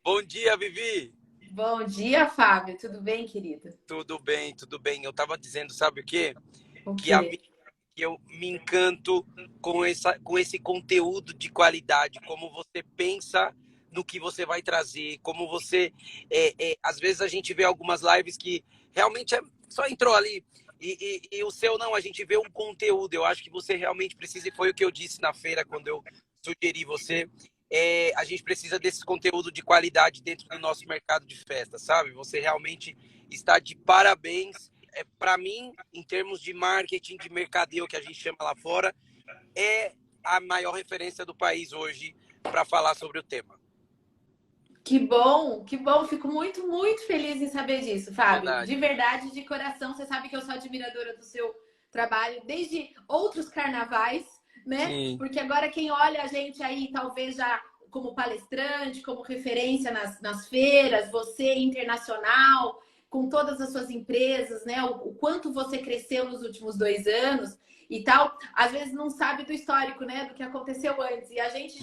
Bom dia, Vivi. Bom dia, Fábio. Tudo bem, querido? Tudo bem, tudo bem. Eu tava dizendo, sabe o quê? O Que, a, mim- quê? que eu me encanto com esse conteúdo de qualidade, como você pensa no que você vai trazer, como você... às vezes a gente vê algumas lives que realmente só entrou ali. E o seu não, a gente vê um conteúdo. Eu acho que você realmente precisa, e foi o que eu disse na feira quando eu sugeri você. A gente precisa desse conteúdo de qualidade dentro do nosso mercado de festa, sabe? Você realmente está de parabéns. Para mim, em termos de marketing, de mercadeo, que a gente chama lá fora, é a maior referência do país hoje para falar sobre o tema. Que bom, que bom. Fico muito, muito feliz em saber disso, Fábio. De Verdade. verdade, de coração. Você sabe que eu sou admiradora do seu trabalho desde outros carnavais, né? Sim, Porque agora quem olha a gente aí, talvez já como palestrante, como referência nas feiras, você internacional, com todas as suas empresas, né? O quanto você cresceu nos últimos 2 anos e tal, às vezes não sabe do histórico, né? Do que aconteceu antes. E a gente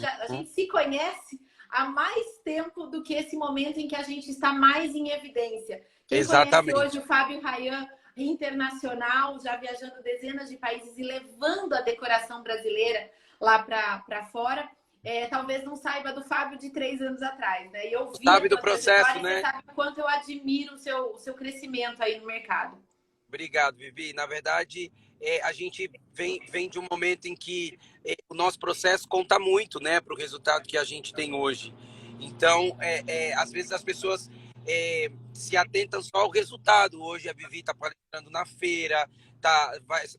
se conhece há mais tempo do que esse momento em que a gente está mais em evidência. Quem conhece hoje exatamente. o Fábio Rayan internacional, já viajando dezenas de países e levando a decoração brasileira lá para fora, talvez não saiba do Fábio de 3 anos atrás, né? E eu vi a Sabe do tua processo, trajetória e você né? sabe o quanto eu admiro o seu crescimento aí no mercado. Obrigado, Vivi. Na verdade, a gente vem de um momento em que o nosso processo conta muito, né, para o resultado que a gente tem hoje. Então, às vezes as pessoas se atentam só ao resultado. Hoje a Vivi está palestrando na feira,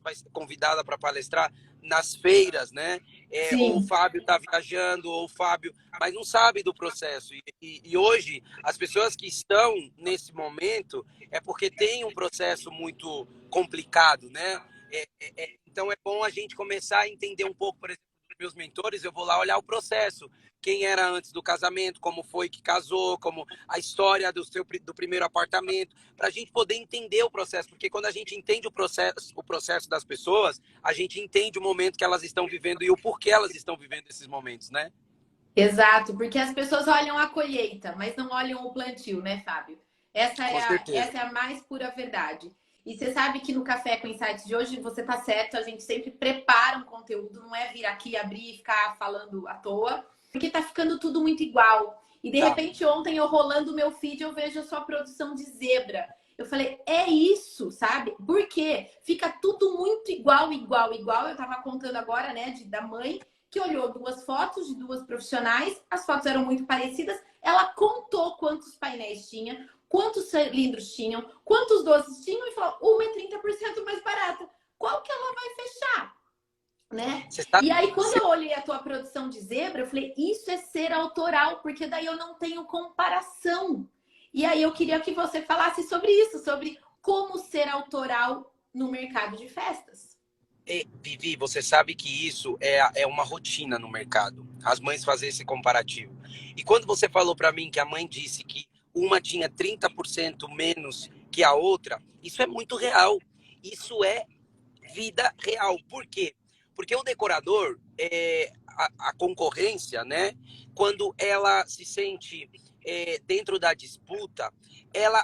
vai ser convidada para palestrar nas feiras, né? Ou o Sim, Fábio está viajando, ou o Fábio, mas não sabe do processo. E hoje, as pessoas que estão nesse momento é porque tem um processo muito complicado, né? Então é bom a gente começar a entender um pouco, por exemplo, dos meus mentores, eu vou lá olhar o processo. Quem era antes do casamento, como foi que casou, como a história do primeiro apartamento, para a gente poder entender o processo, porque quando a gente entende o processo das pessoas, a gente entende o momento que elas estão vivendo e o porquê elas estão vivendo esses momentos, né? exato, porque as pessoas olham a colheita, mas não olham o plantio, né, Fábio? Com certeza. Essa é a mais pura verdade. E você sabe que no Café com Insights de hoje, você tá certo, a gente sempre prepara um conteúdo, não é vir aqui, abrir e ficar falando à toa, porque tá ficando tudo muito igual. E de Tá. repente, ontem eu rolando o meu feed, eu vejo a sua produção de zebra. Eu falei, é isso, sabe? Porque fica tudo muito igual, igual, igual. Eu tava contando agora, né, da mãe que olhou 2 fotos de 2 profissionais, as fotos eram muito parecidas, ela contou quantos painéis tinha, quantos cilindros tinham, quantos doces tinham e falou, uma é 30% mais barata. Qual que ela vai fechar? Né? Você sabe, E aí, quando eu olhei a tua produção de zebra, eu falei, isso é ser autoral, porque daí eu não tenho comparação. E aí eu queria que você falasse sobre isso, sobre como ser autoral no mercado de festas. Vivi, você sabe que isso é uma rotina no mercado. As mães fazem esse comparativo. E quando você falou para mim que a mãe disse que uma tinha 30% menos que a outra, isso é muito real. Isso é vida real. Por quê? Porque o decorador, a concorrência, né? Quando ela se sente dentro da disputa,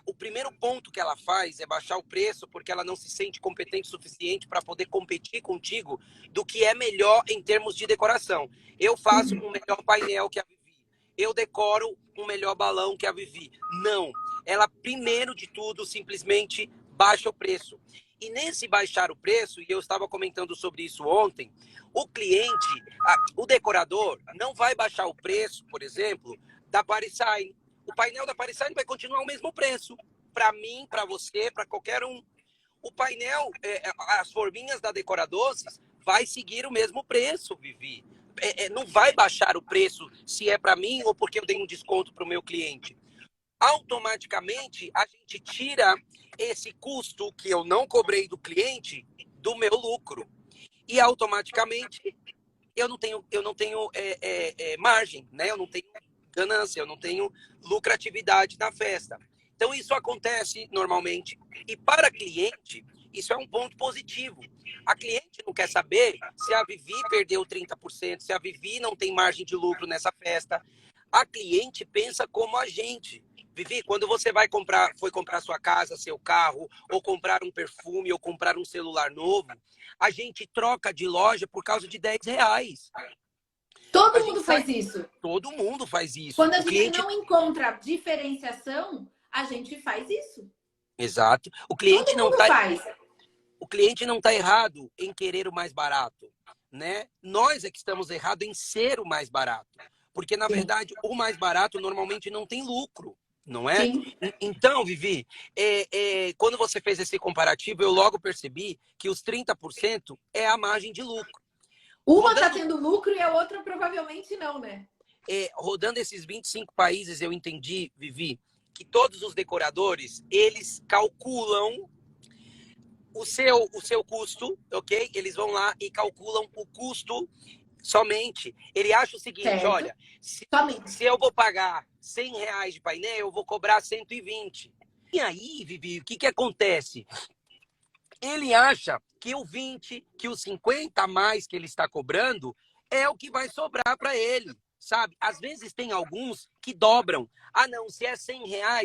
o primeiro ponto que ela faz é baixar o preço, porque ela não se sente competente o suficiente para poder competir contigo do que é melhor em termos de decoração. Eu faço um melhor painel que a Vivi. Eu decoro um melhor balão que a Vivi. Não. Ela, primeiro de tudo, simplesmente baixa o preço. E nesse baixar o preço, e eu estava comentando sobre isso ontem, o cliente, o decorador, não vai baixar o preço, por exemplo, da PariSign. O painel da PariSign vai continuar o mesmo preço. Para mim, para você, para qualquer um. O painel, as forminhas da Decoradoces, vai seguir o mesmo preço, Vivi. Não vai baixar o preço se é para mim ou porque eu dei um desconto para o meu cliente. Automaticamente, a gente tira esse custo que eu não cobrei do cliente do meu lucro. E automaticamente eu não tenho margem, né? Eu não tenho ganância, eu não tenho lucratividade na festa. Então isso acontece normalmente. E para cliente, isso é um ponto positivo. A cliente não quer saber se a Vivi perdeu 30%, se a Vivi não tem margem de lucro nessa festa. A cliente pensa como a gente. Vivi, quando você foi comprar sua casa, seu carro, ou comprar um perfume, ou comprar um celular novo, a gente troca de loja por causa de R$ 10. A Todo gente mundo faz sabe, isso. todo mundo faz isso. Quando a O gente cliente, não encontra diferenciação, a gente faz isso. exato. Todo mundo faz. O cliente não está errado em querer o mais barato, né? Nós é que estamos errados em ser o mais barato. Porque, na Sim. verdade, o mais barato normalmente não tem lucro, não é? Sim. Então, Vivi, quando você fez esse comparativo, eu logo percebi que os 30% é a margem de lucro. Uma está Rodando, tendo lucro e a outra provavelmente não, né? rodando esses 25 países, eu entendi, Vivi, que todos os decoradores, eles calculam o seu custo, ok? Eles vão lá e calculam o custo somente. Ele acha o seguinte, Certo. olha, Somente. se eu vou pagar R$ 100 de painel, eu vou cobrar 120. E aí, Vivi, o que que acontece? Ele acha que o 20, que o 50 a mais que ele está cobrando é o que vai sobrar para ele, sabe? Às vezes tem alguns que dobram. Ah, não, se é R$ 100,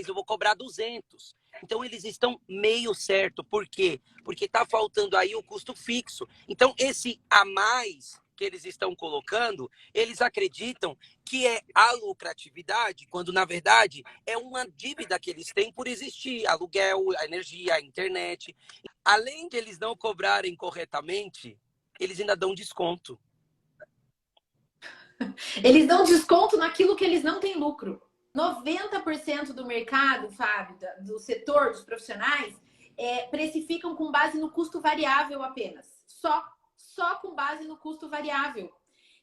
eu vou cobrar 200. Então, eles estão meio certo. Por quê? Porque está faltando aí o custo fixo. Então, esse a mais que eles estão colocando, eles acreditam que é a lucratividade, quando, na verdade, é uma dívida que eles têm por existir. Aluguel, a energia, a internet. Além de eles não cobrarem corretamente, eles ainda dão desconto. Eles dão desconto naquilo que eles não têm lucro. 90% do mercado, Fábio, do setor dos profissionais, precificam com base no custo variável apenas. Só com base no custo variável.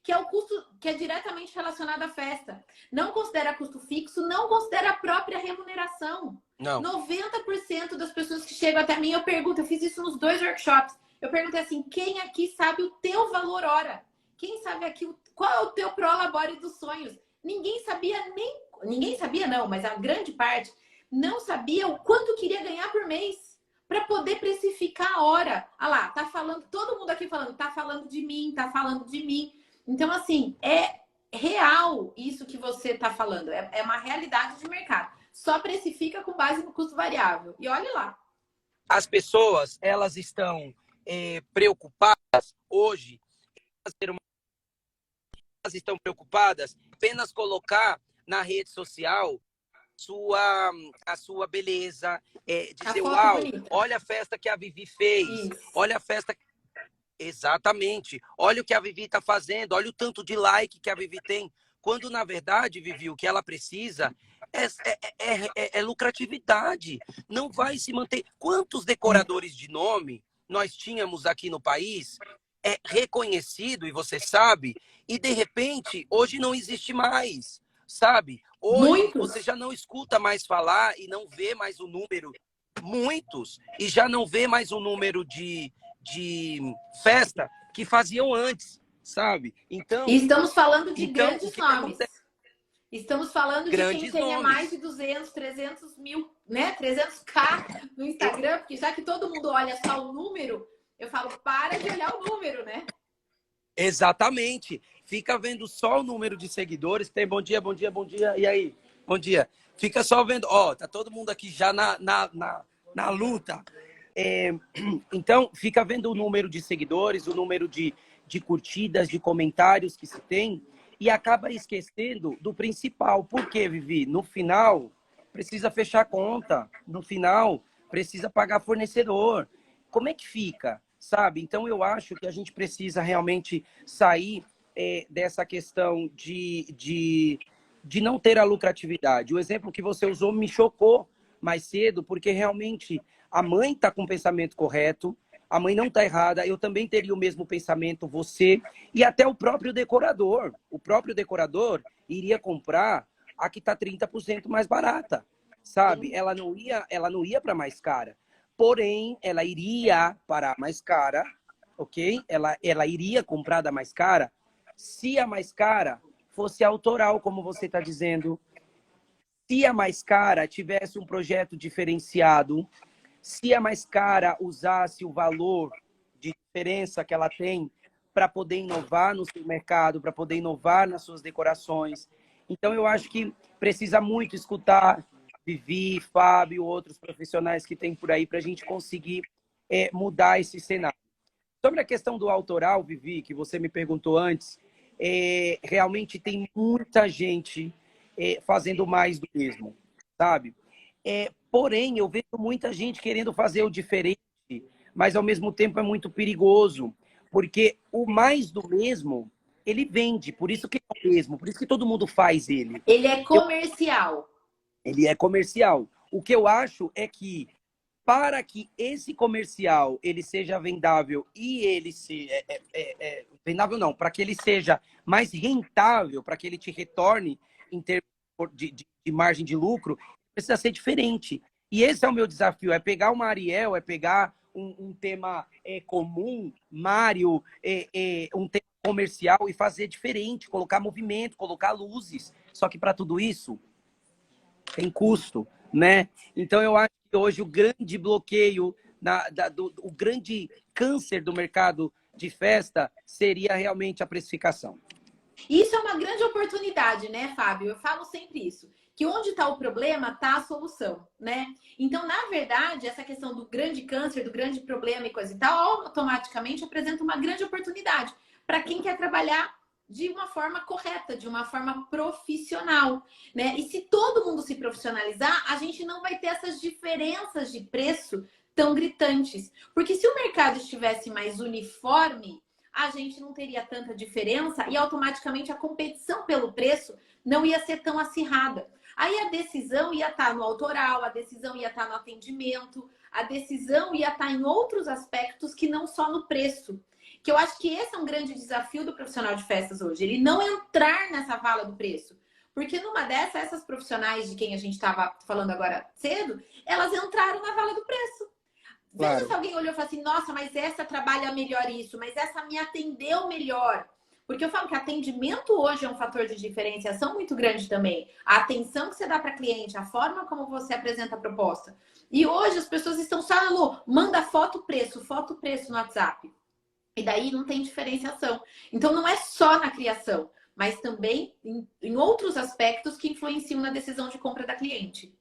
Que é o custo que é diretamente relacionado à festa. Não considera custo fixo, não considera a própria remuneração. Não. 90% das pessoas que chegam até mim, eu pergunto, eu fiz isso nos 2 workshops. Eu perguntei assim, quem aqui sabe o teu valor hora? Quem sabe aqui qual é o teu prolabore dos sonhos? Ninguém sabia ninguém sabia não, mas a grande parte não sabia o quanto queria ganhar por mês para poder precificar a hora. Ah lá, tá falando, todo mundo aqui falando, tá falando de mim, tá falando de mim. Então, assim, é real isso que você está falando. É uma realidade de mercado. Só precifica com base no custo variável. E olha lá. As pessoas, elas estão preocupadas hoje, elas estão preocupadas apenas colocar na rede social a sua beleza, dizer, uau, bonita. olha a festa que a Vivi fez, Isso. olha a festa. Exatamente. Olha o que a Vivi está fazendo, olha o tanto de like que a Vivi tem. Quando, na verdade, Vivi, o que ela precisa é lucratividade. Não vai se manter. Quantos decoradores de nome nós tínhamos aqui no país, reconhecido, e você sabe, e de repente, hoje não existe mais, sabe? Hoje você já não escuta mais falar e não vê mais o número, muitos, e já não vê mais o número de festa que faziam antes, sabe? Então, e estamos falando de grandes o que nomes. acontece? Estamos falando de quem tenha mais de 200, 300 mil, né? 300k no Instagram, porque já que todo mundo olha só o número, eu falo, para de olhar o número, né? Exatamente. Fica vendo só o número de seguidores. Tem bom dia, bom dia, bom dia. E aí? Bom dia. Fica só vendo. Ó, tá todo mundo aqui já na luta. Então, fica vendo o número de seguidores, o número de curtidas, de comentários que se tem, e acaba esquecendo do principal. Por quê, Vivi? No final, precisa fechar a conta. No final, precisa pagar fornecedor. Como é que fica? Sabe? Então, eu acho que a gente precisa realmente sair dessa questão de não ter a lucratividade. O exemplo que você usou me chocou mais cedo, porque realmente a mãe está com o pensamento correto, a mãe não está errada, eu também teria o mesmo pensamento, você, e até o próprio decorador. O próprio decorador iria comprar a que está 30% mais barata, sabe? Ela não ia para mais cara. Porém, ela iria para a mais cara, ok? Ela iria comprar da mais cara se a mais cara fosse autoral, como você está dizendo. Se a mais cara tivesse um projeto diferenciado, se a mais cara usasse o valor de diferença que ela tem para poder inovar no seu mercado, para poder inovar nas suas decorações. Então, eu acho que precisa muito escutar Vivi, Fábio, outros profissionais que tem por aí para a gente conseguir mudar esse cenário. Sobre a questão do autoral, Vivi, que você me perguntou antes, realmente tem muita gente fazendo mais do mesmo, sabe? Porém, eu vejo muita gente querendo fazer o diferente, mas ao mesmo tempo é muito perigoso, porque o mais do mesmo, ele vende, por isso que é o mesmo, por isso que todo mundo faz ele. Ele é comercial. Ele é comercial. O que eu acho é que para que esse comercial ele seja vendável e ele se vendável não, para que ele seja mais rentável, para que ele te retorne em termos de margem de lucro, precisa ser diferente. E esse é o meu desafio, é pegar uma Ariel, é pegar um tema comum, Mário, um tema comercial e fazer diferente, colocar movimento, colocar luzes. Só que para tudo isso tem custo, né? Então eu acho que hoje o grande bloqueio, o grande câncer do mercado de festa seria realmente a precificação. Isso é uma grande oportunidade, né, Fábio? Eu falo sempre isso, que onde está o problema, está a solução, né? Então, na verdade, essa questão do grande câncer, do grande problema e coisa e tal, automaticamente apresenta uma grande oportunidade para quem quer trabalhar de uma forma correta, de uma forma profissional, né? E se todo mundo se profissionalizar, a gente não vai ter essas diferenças de preço tão gritantes. Porque se o mercado estivesse mais uniforme, a gente não teria tanta diferença e automaticamente a competição pelo preço não ia ser tão acirrada. Aí a decisão ia estar no autoral, a decisão ia estar no atendimento, a decisão ia estar em outros aspectos que não só no preço. Que eu acho que esse é um grande desafio do profissional de festas hoje, ele não entrar nessa vala do preço. Porque numa dessas, essas profissionais de quem a gente estava falando agora cedo, elas entraram na vala do preço. Veja Claro. se alguém olhou e falou assim, nossa, mas essa trabalha melhor isso, mas essa me atendeu melhor. Porque eu falo que atendimento hoje é um fator de diferenciação muito grande também. A atenção que você dá para cliente, a forma como você apresenta a proposta. E hoje as pessoas estão só no manda foto, preço no WhatsApp. E daí não tem diferenciação. Então não é só na criação, mas também em outros aspectos que influenciam na decisão de compra da cliente.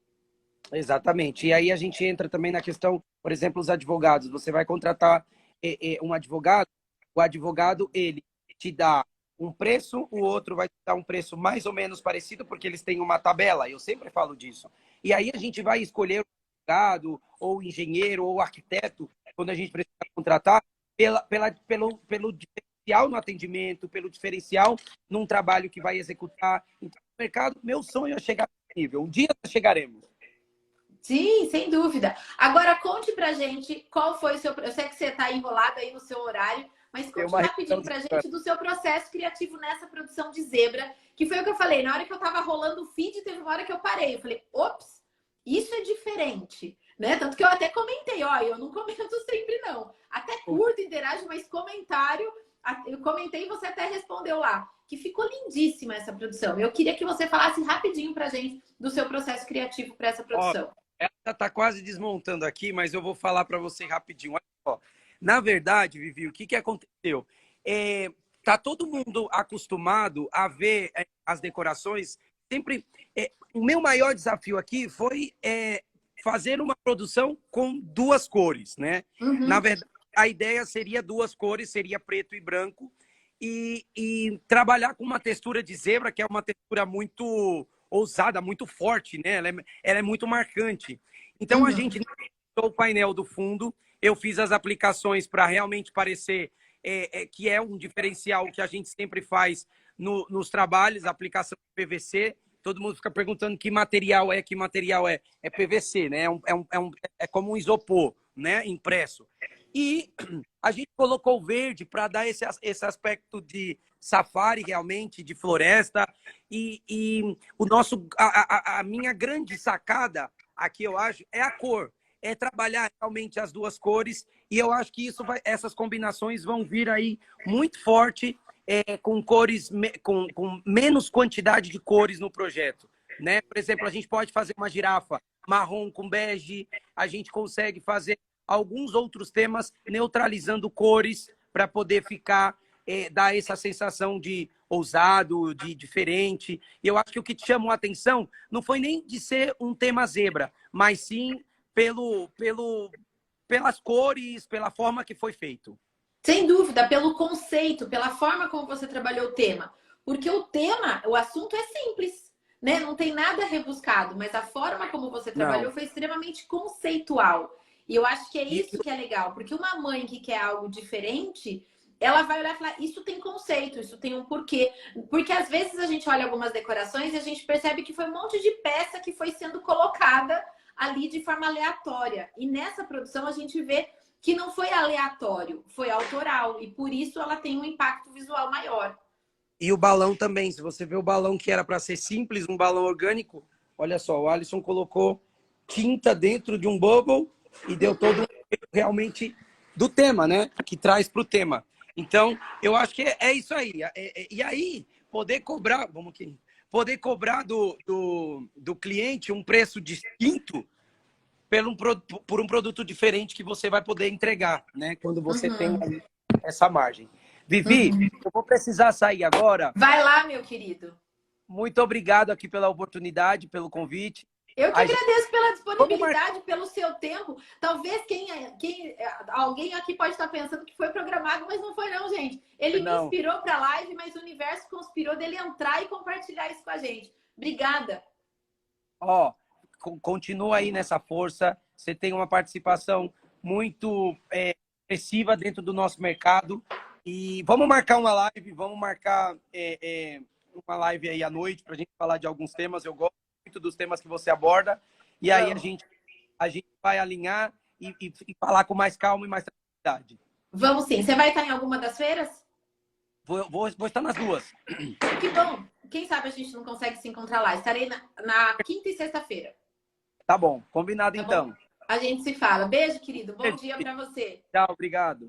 Exatamente. E aí a gente entra também na questão, por exemplo, os advogados. Você vai contratar um advogado, o advogado, ele te dá um preço, o outro vai te dar um preço mais ou menos parecido, porque eles têm uma tabela. Eu sempre falo disso. E aí a gente vai escolher o advogado, ou o engenheiro, ou o arquiteto, quando a gente precisa contratar, pelo diferencial no atendimento, pelo diferencial num trabalho que vai executar. Então, o mercado, meu sonho é chegar nesse nível. Um dia nós chegaremos. Sim, sem dúvida. Agora conte pra gente qual foi o seu. Eu sei que você está enrolado aí no seu horário, mas Tem conte uma rapidinho reunião pra gente do seu processo criativo nessa produção de Zebra, que foi o que eu falei. Na hora que eu tava rolando o feed, teve uma hora que eu parei. Eu falei, ops, isso é diferente, né? Tanto que eu até comentei, ó, eu não comento sempre, não. Até curto, interajo, mas comentário. Eu comentei e você até respondeu lá. Que ficou lindíssima essa produção. Eu queria que você falasse rapidinho pra gente do seu processo criativo para essa Ó, produção. ela está quase desmontando aqui, mas eu vou falar para você rapidinho. Olha só. Na verdade, Vivi, o que, que aconteceu? Tá todo mundo acostumado a ver as decorações. Sempre, o meu maior desafio aqui foi fazer uma produção com duas cores, né? Na Uhum. verdade, a ideia seria duas cores, seria preto e branco, e trabalhar com uma textura de zebra, que é uma textura muito ousada, muito forte, né? Ela é muito marcante. Então a Uhum. gente o painel do fundo, eu fiz as aplicações para realmente parecer que é um diferencial que a gente sempre faz nos trabalhos, aplicação de PVC. Todo mundo fica perguntando que material é, que material é. É PVC, né? É como um isopor, né? Impresso. E a gente colocou verde para dar esse aspecto de safari realmente, de floresta. E a minha grande sacada aqui, eu acho, é a cor. É trabalhar realmente as duas cores. E eu acho que essas combinações vão vir aí muito forte, com cores, com menos quantidade de cores no projeto. Né? Por exemplo, a gente pode fazer uma girafa marrom com bege, a gente consegue fazer alguns outros temas neutralizando cores para poder ficar, dar essa sensação de ousado, de diferente. E eu acho que o que te chamou a atenção não foi nem de ser um tema zebra, mas sim pelas cores, pela forma que foi feito. Sem dúvida, pelo conceito, pela forma como você trabalhou o tema. Porque o tema, o assunto é simples, né? Não tem nada rebuscado, mas a forma como você trabalhou Não. foi extremamente conceitual. E eu acho que é E, isso que é legal, porque uma mãe que quer algo diferente, ela vai olhar e falar: isso tem conceito, isso tem um porquê. Porque às vezes a gente olha algumas decorações e a gente percebe que foi um monte de peça que foi sendo colocada ali de forma aleatória. E nessa produção a gente vê que não foi aleatório, foi autoral. E por isso ela tem um impacto visual maior. e o balão também. Se você vê o balão que era para ser simples, um balão orgânico, olha só, o Alisson colocou tinta dentro de um bubble e deu todo um efeito realmente do tema, né? Que traz para o tema. Então, eu acho que é isso aí. E aí, poder cobrar, vamos aqui, poder cobrar do cliente um preço distinto por um produto diferente que você vai poder entregar, né? Quando você tem Uhum. essa margem. Vivi, Uhum. eu vou precisar sair agora. Vai lá, meu querido. Muito obrigado aqui pela oportunidade, pelo convite. Eu que A gente... agradeço pela Vamos marcar. disponibilidade, pelo seu tempo. Talvez alguém aqui pode estar pensando que foi programado, mas não foi não, gente. Ele me Não. inspirou para a live, mas o universo conspirou dele entrar e compartilhar isso com a gente. Obrigada. Ó, continua aí nessa força. Você tem uma participação muito expressiva dentro do nosso mercado. E vamos marcar uma live, vamos marcar uma live aí à noite para a gente falar de alguns temas. Eu gosto muito dos temas que você aborda. E aí a gente vai alinhar e falar com mais calma e mais tranquilidade. Vamos sim. Você vai estar em alguma das feiras? Vou estar nas duas. Que bom. Quem sabe a gente não consegue se encontrar lá. Estarei na quinta e sexta-feira. Tá bom, combinado Tá então. bom? A gente se fala. Beijo, querido. Bom dia para você. Tchau, obrigado.